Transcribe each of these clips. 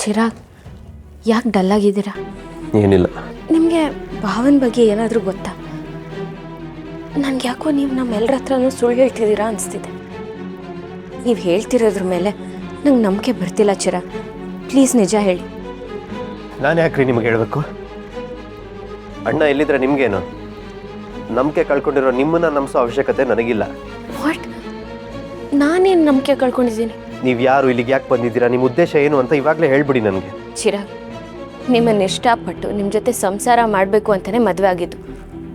ಚಿರಾಗ್, ಯಾಕೆ ಡಲ್ಲಾಗಿದ್ದೀರಾ? ಏನಿಲ್ಲ. ನಿಮಗೆ ಭಾವನ ಬಗ್ಗೆ ಏನಾದರೂ ಗೊತ್ತಾ? ನನಗೆ ಯಾಕೋ ನೀವು ನಮ್ಮೆಲ್ಲರ ಹತ್ರನೂ ಸುಳ್ಳು ಹೇಳ್ತಿದ್ದೀರಾ ಅನಿಸ್ತಿದೆ. ನೀವು ಹೇಳ್ತಿರೋದ್ರ ಮೇಲೆ ನಂಗೆ ನಂಬಿಕೆ ಬರ್ತಿಲ್ಲ ಚಿರಾಗ್. ಪ್ಲೀಸ್ ನಿಜ ಹೇಳಿ. ನಾನು ಯಾಕ್ರಿ ನಿಮಗೆ ಹೇಳಬೇಕು? ಅಣ್ಣ ಎಲ್ಲಿದ್ರೆ ನಿಮಗೇನು? ನಂಬಿಕೆ ಕಳ್ಕೊಂಡಿರೋ ನಿಮ್ಮನ್ನ ನಂಬಿಸೋ ಅವಶ್ಯಕತೆ ನನಗಿಲ್ಲ. ವಾಟ್? ನಾನೇನು ನಂಬಿಕೆ ಕಳ್ಕೊಂಡಿದ್ದೀನಿ? ನೀವು ಯಾರು, ಇಲ್ಲಿಗೆ ಯಾಕೆ ಬಂದಿದ್ದೀರಾ, ನಿಮ್ಮ ಉದ್ದೇಶ ಏನು ಅಂತ ಇವಾಗಲೇ ಹೇಳ್ಬಿಡಿ ನನಗೆ. ಚಿರಾಗ್, ನಿಮ್ಮನ್ನು ಇಷ್ಟಪಟ್ಟು ನಿಮ್ಮ ಜೊತೆ ಸಂಸಾರ ಮಾಡಬೇಕು ಅಂತಲೇ ಮದುವೆ ಆಗಿದ್ದು.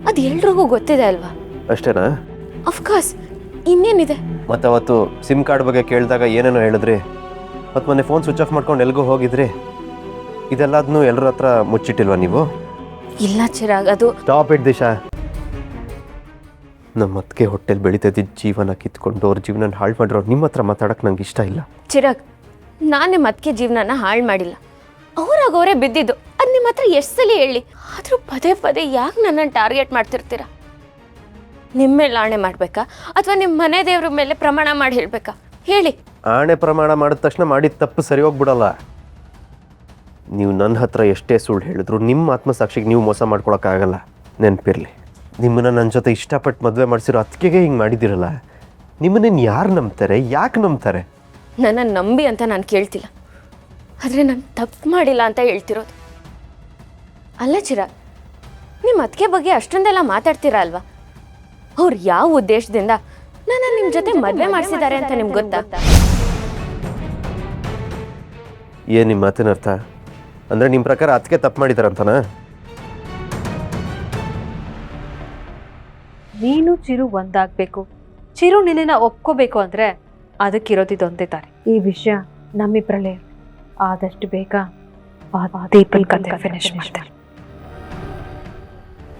ಅದು ಎಲ್ರಿಗೂ ಗೊತ್ತಿದೆ ಅಲ್ವಾ? ಅಷ್ಟೇನಾ? ಅಫ್ಕೋರ್ಸ್, ಇನ್ನೇನಿದೆ? ಮತ್ತು ಅವತ್ತು ಸಿಮ್ ಕಾರ್ಡ್ ಬಗ್ಗೆ ಕೇಳಿದಾಗ ಏನೇನೋ ಹೇಳಿದ್ರಿ, ಮತ್ತು ಮೊನ್ನೆ ಫೋನ್ ಸ್ವಿಚ್ ಆಫ್ ಮಾಡ್ಕೊಂಡು ಎಲ್ಗೂ ಹೋಗಿದ್ರಿ. ಇದೆಲ್ಲದನ್ನೂ ಎಲ್ಲರ ಹತ್ರ ಮುಚ್ಚಿಟ್ಟಿಲ್ವಾ ನೀವು? ಇಲ್ಲ ಚಿರಾಗ್, ಅದು ಸ್ಟಾಪ್ ಇಟ್ ದಿಶಾ. ನಮ್ಮ ಅತ್ತಿಗೆ ಹೊಟ್ಟೆಲಿ ಬೆಳೀತಿದ್ದ ಜೀವನ ಕಿತ್ಕೊಂಡು ಅವ್ರ ಜೀವನ ಹಾಳು ಮಾಡಿರೋ ನಿಮ್ಮ ಹತ್ರ ಮಾತಾಡೋಕ್ಕೆ ನಂಗೆ ಇಷ್ಟ ಇಲ್ಲ. ಚಿರಾಗ್, ನಾನು ನಿಮ್ಮ ಅತ್ತಿಗೆ ಜೀವನನ ಹಾಳು ಮಾಡಿಲ್ಲ. ಅವರೇ ಬಿದ್ದಿದ್ದು. ಅದು ನಿಮ್ಮ ಹತ್ರ ಎಷ್ಟು ಸಲ ಹೇಳಿ, ಆದರೂ ಪದೇ ಪದೇ ಯಾಕೆ ನನ್ನನ್ನು ಟಾರ್ಗೆಟ್ ಮಾಡ್ತಿರ್ತೀರಾ? ನಿಮ್ಮ ಮೇಲೆ ಆಣೆ ಮಾಡಬೇಕಾ ಅಥವಾ ನಿಮ್ಮ ಮನೆ ದೇವ್ರ ಮೇಲೆ ಪ್ರಮಾಣ ಮಾಡಿ ಹೇಳಬೇಕಾ? ಹೇಳಿ. ಆಣೆ ಪ್ರಮಾಣ ಮಾಡಿದ ತಕ್ಷಣ ಮಾಡಿದ ತಪ್ಪು ಸರಿ ಹೋಗ್ಬಿಡಲ್ಲ. ನೀವು ನನ್ನ ಹತ್ರ ಎಷ್ಟೇ ಸುಳ್ಳು ಹೇಳಿದ್ರು ನಿಮ್ಮ ಆತ್ಮಸಾಕ್ಷಿಗೆ ನೀವು ಮೋಸ ಮಾಡ್ಕೊಳಕ್ಕಾಗಲ್ಲ. ನೆನಪಿರಲಿ, ನಿಮ್ಮನ್ನು ನನ್ನ ಜೊತೆ ಇಷ್ಟಪಟ್ಟು ಮದುವೆ ಮಾಡಿಸಿರೋ ಅತ್ತಿಗೆಗೆ ಹಿಂಗೆ ಮಾಡಿದ್ದೀರಲ್ಲ, ನಿಮ್ಮನ್ನೇನು ಯಾರು ನಂಬ್ತಾರೆ? ಯಾಕೆ ನಂಬ್ತಾರೆ? ನನ್ನನ್ನು ನಂಬಿ ಅಂತ ನಾನು ಕೇಳ್ತಿಲ್ಲ, ಆದರೆ ನಾನು ತಪ್ಪು ಮಾಡಿಲ್ಲ ಅಂತ ಹೇಳ್ತಿರೋದು. ಅಲ್ಲ ಚಿರಾಗ್, ನಿಮ್ಮ ಅತ್ತಿಗೆ ಬಗ್ಗೆ ಅಷ್ಟೊಂದೆಲ್ಲ ಮಾತಾಡ್ತೀರಾ ಅಲ್ವಾ? ಅವ್ರು ಯಾವ ಉದ್ದೇಶದಿಂದ ನನ್ನ ನಿಮ್ಮ ಜೊತೆ ಮದುವೆ ಮಾಡಿಸಿದ್ದಾರೆ ಅಂತ ನಿಮ್ಗೆ ಗೊತ್ತಾ? ಏನು ನಿಮ್ಮ ಮಾತಿನ ಅರ್ಥ? ಅಂದರೆ ನಿಮ್ಮ ಪ್ರಕಾರ ಅತ್ತಿಗೆ ತಪ್ಪು ಮಾಡಿದಾರಂತನಾ? ನೀನು ಚಿರು ಒಂದಾಗಬೇಕು, ಚಿರು ನಿನ್ನ ಒಪ್ಕೋಬೇಕು ಅಂದರೆ ಅದಕ್ಕಿರೋದಿದೊಂದೇ ದಾರಿ. ಈ ವಿಷಯ ನಮ್ಮಿಬ್ಬರಲ್ಲೇ ಆದಷ್ಟು ಬೇಗ ದೀಪನ್ ಕತೆ ಫಿನಿಶ್ ಮಾಡ್ತಾರೆ.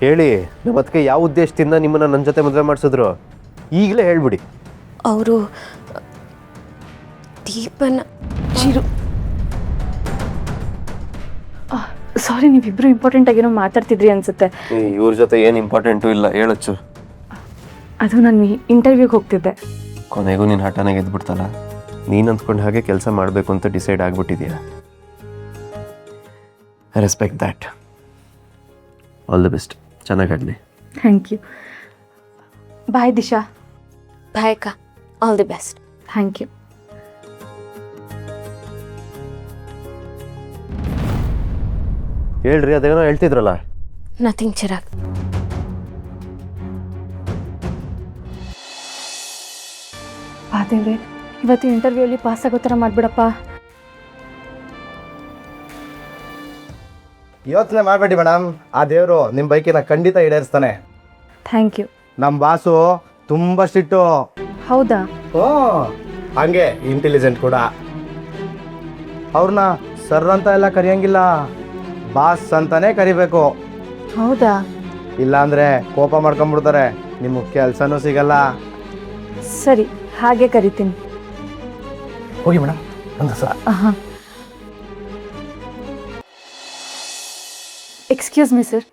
ಹೇಳಿ, ನಮ್ಮ ಅತ್ತಿಗೆ ಯಾವ ಉದ್ದೇಶದಿಂದ ನಿಮ್ಮನ್ನು ನನ್ನ ಜೊತೆ ಮದುವೆ ಮಾಡಿಸಿದ್ರು? ಈಗಲೇ ಹೇಳ್ಬಿಡಿ. ಅವರು ದೀಪನ್ ಚಿರು. ಸಾರಿ, ನೀವಿಬ್ರು ಇಂಪಾರ್ಟೆಂಟ್ ಆಗೇನೋ ಮಾತಾಡ್ತಿದ್ರಿ ಅನ್ಸುತ್ತೆ. ಇವ್ರ ಜೊತೆ ಏನು ಇಂಪಾರ್ಟೆಂಟು ಇಲ್ಲ, ಹೇಳಚ್ಚು. ಅದು ನಾನು ಇಂಟರ್ವ್ಯೂಗೆ ಹೋಗ್ತಿದ್ದೆ. ಕೊನೆಗೂ ನೀನು ಹಠಾನಾಗ ಎದ್ಬಿಡ್ತಲ್ಲ. ನೀನು ಅಂದ್ಕೊಂಡು ಹಾಗೆ ಕೆಲಸ ಮಾಡಬೇಕು ಅಂತ ಡಿಸೈಡ್ ಆಗಿಬಿಟ್ಟಿದೆಯಾ? I respect that. All the best. ಚೆನ್ನಾಗಾಗಲಿ. Thank you. Bye Disha. Bye ಅಕ್ಕ. All the best. Thank you. ಹೇಳ್ರಿ, ಅದೇನೋ ಹೇಳ್ತಿದ್ರಲ್ಲ. ನಥಿಂಗ್ ಚಿರಾಗ್. ದೇವ್ರೆ, ಇವತ್ತು ಇಂಟರ್ವ್ಯೂಲಿ ಪಾಸ್ ಆಗೋ ಥರ ಮಾಡಿಬಿಡಪ್ಪ. ಯೋಚನೆ ಮಾಡಬೇಡಿ ಮೇಡಮ್, ಆ ದೇವರು ನಿಮ್ಮ ಬೈಕಿನ ಖಂಡಿತ ಈಡೇರಿಸ್ತಾನೆ. Thank you. ನಮ್ಮ ಬಾಸು ತುಂಬ ಸ್ಟ್ರಿಕ್ಟು. ಹೌದಾ? ಓ, ಹಂಗೆ ಇಂಟೆಲಿಜೆಂಟ್ ಕೂಡ. ಅವ್ರನ್ನ ಸರ್ ಅಂತ ಎಲ್ಲ ಕರೆಯಂಗಿಲ್ಲ, ಬಾಸ್ ಅಂತಾನೆ ಕರಿಬೇಕು. ಹೌದಾ? ಇಲ್ಲಾಂದರೆ ಕೋಪ ಮಾಡ್ಕೊಂಡ್ಬಿಡ್ತಾರೆ, ನಿಮಗೆ ಕೆಲಸನೂ ಸಿಗಲ್ಲ. ಸರಿ, ಹಾಗೆ ಕರಿತೀನಿ. ಹೋಗಿ ಮೇಡಮ್, ಒಂದು ಸಲ. ಹಾಂ. Excuse me sir.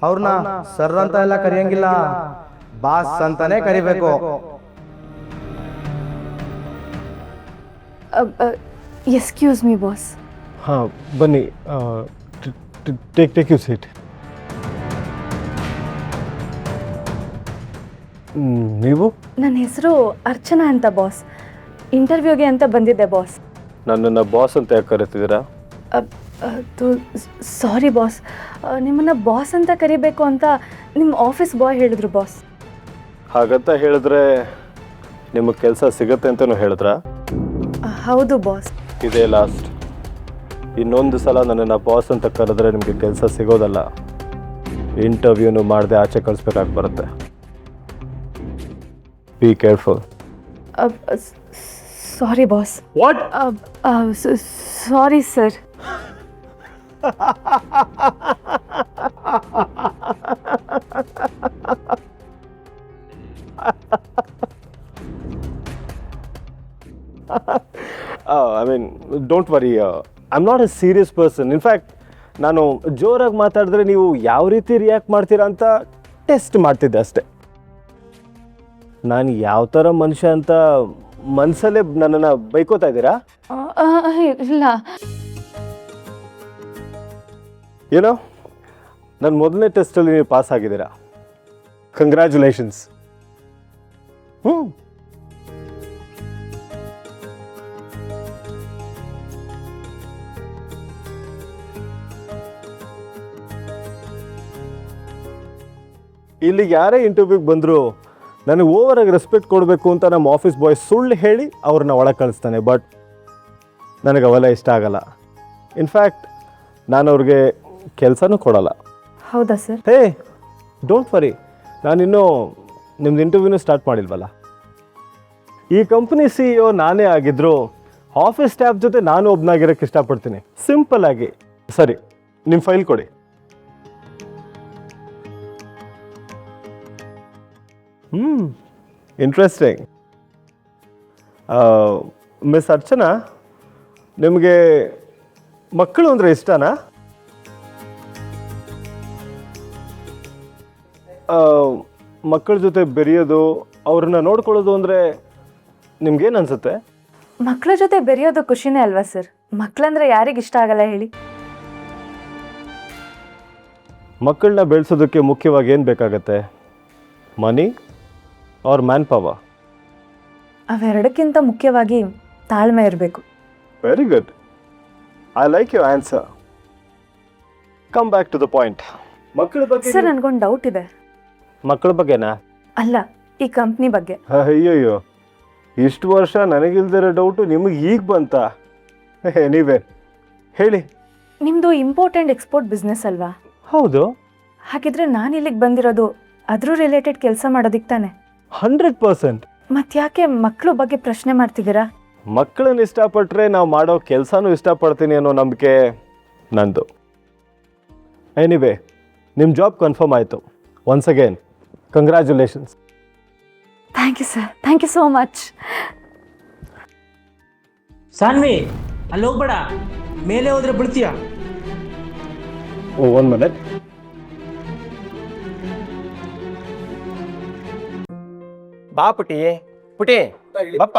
ಅವ್ರನ್ನ ಸರ್ ಅಂತ ಎಲ್ಲ ಕರೆಯಂಗಿಲ್ಲ, ಬಾಸ್ ಅಂತಾನೆ ಕರಿಬೇಕು. Excuse me boss. ಹಾಂ ಬನ್ನಿ, ಟೇಕ್ ಯು ಸೀಟ್. ನೀವು? ನನ್ನ ಹೆಸರು ಅರ್ಚನಾ ಅಂತ ಬಾಸ್. ಇಂಟರ್ವ್ಯೂಗೆ ಅಂತ ಬಂದಿದ್ದೆ ಬಾಸ್. ನನ್ನನ್ನು ಬಾಸ್ ಅಂತ ಯಾಕೆ ಕರಿತಿದ್ದೀರಾ? ಸಾರಿ ಬಾಸ್, ನಿಮ್ಮನ್ನು ಬಾಸ್ ಅಂತ ಕರಿಬೇಕು ಅಂತ ನಿಮ್ಮ ಆಫೀಸ್ ಬಾಯ್ ಹೇಳಿದ್ರು ಬಾಸ್. ಹಾಗಂತ ಹೇಳಿದ್ರೆ ನಿಮಗೆ ಕೆಲಸ ಸಿಗತ್ತೆ ಅಂತಲೂ ಹೇಳಿದ್ರಾ? ಹೌದು ಬಾಸ್. ಇದೇ ಲಾಸ್ಟ್. ಇನ್ನೊಂದು ಸಲ ನನ್ನನ್ನು ಬಾಸ್ ಅಂತ ಕರೆದ್ರೆ ನಿಮಗೆ ಕೆಲಸ ಸಿಗೋದಲ್ಲ. ಇಂಟರ್ವ್ಯೂನು ಮಾಡದೆ ಆಚೆ ಕಳಿಸ್ಬೇಕಾಗಿ ಬರುತ್ತೆ. Be careful. Sorry boss. What? Sorry sir. I mean, don't worry. I am not A serious person. In fact ನಾನು ಜೋರಾಗಿ ಮಾತಾಡಿದ್ರೆ ನೀವು ಯಾವ ರೀತಿ ರಿಯಾಕ್ಟ್ ಮಾಡ್ತೀರಾ ಅಂತ ಟೆಸ್ಟ್ ಮಾಡ್ತಿದ್ದೆ ಅಷ್ಟೆ. ನಾನು ಯಾವ ಥರ ಮನುಷ್ಯ ಅಂತ ಮನಸ್ಸಲ್ಲೇ ನನ್ನನ್ನು ಬೈಕೋತಾ ಇದ್ದೀರಾ? ಇಲ್ಲ. ಏನೋ ನನ್ನ ಮೊದಲನೇ ಟೆಸ್ಟಲ್ಲಿ ನೀವು ಪಾಸ್ ಆಗಿದ್ದೀರಾ. ಕಂಗ್ರ್ಯಾಚುಲೇಷನ್ಸ್. ಇಲ್ಲಿಗೆ ಯಾರೇ ಇಂಟರ್ವ್ಯೂಗೆ ಬಂದರೂ ನನಗೆ ಓವರಾಗಿ ರೆಸ್ಪೆಕ್ಟ್ ಕೊಡಬೇಕು ಅಂತ ನಮ್ಮ ಆಫೀಸ್ ಬಾಯ್ ಸುಳ್ಳು ಹೇಳಿ ಅವ್ರನ್ನ ಒಳಗೆ ಕಳಿಸ್ತಾನೆ. ಬಟ್ ನನಗೆ ಅವೆಲ್ಲ ಇಷ್ಟ ಆಗಲ್ಲ. ಇನ್ಫ್ಯಾಕ್ಟ್ ನಾನು ಅವ್ರಿಗೆ ಕೆಲಸನೂ ಕೊಡಲ್ಲ. ಹೌದಾ ಸರ್? ಹೇ ಡೋಂಟ್ ವರಿ, ನಾನಿನ್ನೂ ನಿಮ್ದು ಇಂಟರ್ವ್ಯೂನೂ ಸ್ಟಾರ್ಟ್ ಮಾಡಿಲ್ವಲ್ಲ. ಈ ಕಂಪ್ನಿ CEO ನಾನೇ ಆಗಿದ್ರು ಆಫೀಸ್ ಸ್ಟಾಫ್ ಜೊತೆ ನಾನು ಒಬ್ಬನಾಗಿರೋಕ್ಕೆ ಇಷ್ಟಪಡ್ತೀನಿ, ಸಿಂಪಲ್ ಆಗಿ. ಸರಿ, ನಿಮ್ಮ ಫೈಲ್ ಕೊಡಿ. ಇಂಟ್ರೆಸ್ಟಿಂಗ್. ಮಿಸ್ ಅರ್ಚನಾ, ನಿಮಗೆ ಮಕ್ಕಳು ಅಂದರೆ ಇಷ್ಟನಾ? ಮಕ್ಕಳ ಜೊತೆ ಬೆರೆಯೋದು, ಅವ್ರನ್ನ ನೋಡ್ಕೊಳ್ಳೋದು ಅಂದರೆ ನಿಮ್ಗೇನು ಅನಿಸುತ್ತೆ? ಮಕ್ಕಳ ಜೊತೆ ಬೆರೆಯೋದು ಖುಷಿನೇ ಅಲ್ವಾ ಸರ್? ಮಕ್ಕಳಂದ್ರೆ ಯಾರಿಗೆ ಇಷ್ಟ ಆಗಲ್ಲ ಹೇಳಿ? ಮಕ್ಕಳನ್ನ ಬೆಳೆಸೋದಕ್ಕೆ ಮುಖ್ಯವಾಗಿ ಏನು ಬೇಕಾಗತ್ತೆ? Money or man power? ಅವೆರಡಕ್ಕಿಂತ ಮುಖ್ಯವಾಗಿ ತಾಳ್ಮೆ ಇರಬೇಕು. Very good, I like your answer. Come back to the point. ಮಕ್ಕಳ ಬಗ್ಗೆ ಸರ್, ನನಗೊಂದು ಡೌಟ್ ಇದೆ. ಮಕ್ಕಳ ಬಗ್ಗೆನಾ? ಅಲ್ಲ, ಈ ಕಂಪ್ನಿ ಬಗ್ಗೆ. ಅಯ್ಯಯ್ಯೋ, ಇಷ್ಟು ವರ್ಷ ನನಗಿಲ್ದಿರೋ ಡೌಟು ನಿಮಗೆ ಈಗ ಬಂತ? ನೀವೇ ಹೇಳಿ. ನಿಮ್ಮದು ಇಂಪೋರ್ಟ್ ಆ್ಯಂಡ್ ಎಕ್ಸ್ಪೋರ್ಟ್ ಬಿಸ್ನೆಸ್ ಅಲ್ವಾ? ಹೌದು. ಹಾಗಿದ್ರೆ ನಾನು ಇಲ್ಲಿಗೆ ಬಂದಿರೋದು ಅದ್ರ ರಿಲೇಟೆಡ್ ಕೆಲಸ ಮಾಡೋದಿಕ್ಕೆ ತಾನೆ? 100%. ಮತ್ತೆ ಯಾಕೆ ಮಕ್ಕಳ ಬಗ್ಗೆ ಪ್ರಶ್ನೆ ಮಾಡ್ತಿದ್ದೀರಾ? ಮಕ್ಕಳನ್ನ ಇಷ್ಟಪಟ್ಟರೆ ನಾವು ಮಾಡೋ ಕೆಲಸನೂ ಇಷ್ಟಪಡ್ತೀನಿ ಅನ್ನೋ ನಂಬಿಕೆ ನಂದು. ಎನಿವೇ, ನಿಮ್ಮ ಜಾಬ್ ಕನ್ಫರ್ಮ್ ಆಯಿತು. Once again congratulations. Thank you sir, thank you so much. Saanvi, ಅಲ್ಲಿ ಹೋಗ್ಬೇಡ, ಮೇಲೆ ಹೋದ್ರೆ ಬಿಡ್ತೀಯ. ಓ, 1 ಮಿನಿಟ್. ಬಾ ಪುಟಿ. ಪುಟಿ ಬಪ್ಪ.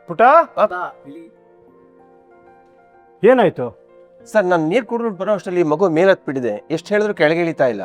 ಪುಟ, ಏನಾಯ್ತು? ಸರ್, ನಾನು ನೀರು ಕುಡಿದು ಬರೋ ಅಷ್ಟರಲ್ಲಿ ಮಗು ಮೇಲೆ ಹತ್ಬಿಟ್ಟಿದೆ. ಎಷ್ಟು ಹೇಳಿದ್ರು ಕೆಳಗೆ ಇಳಿತಾ ಇಲ್ಲ.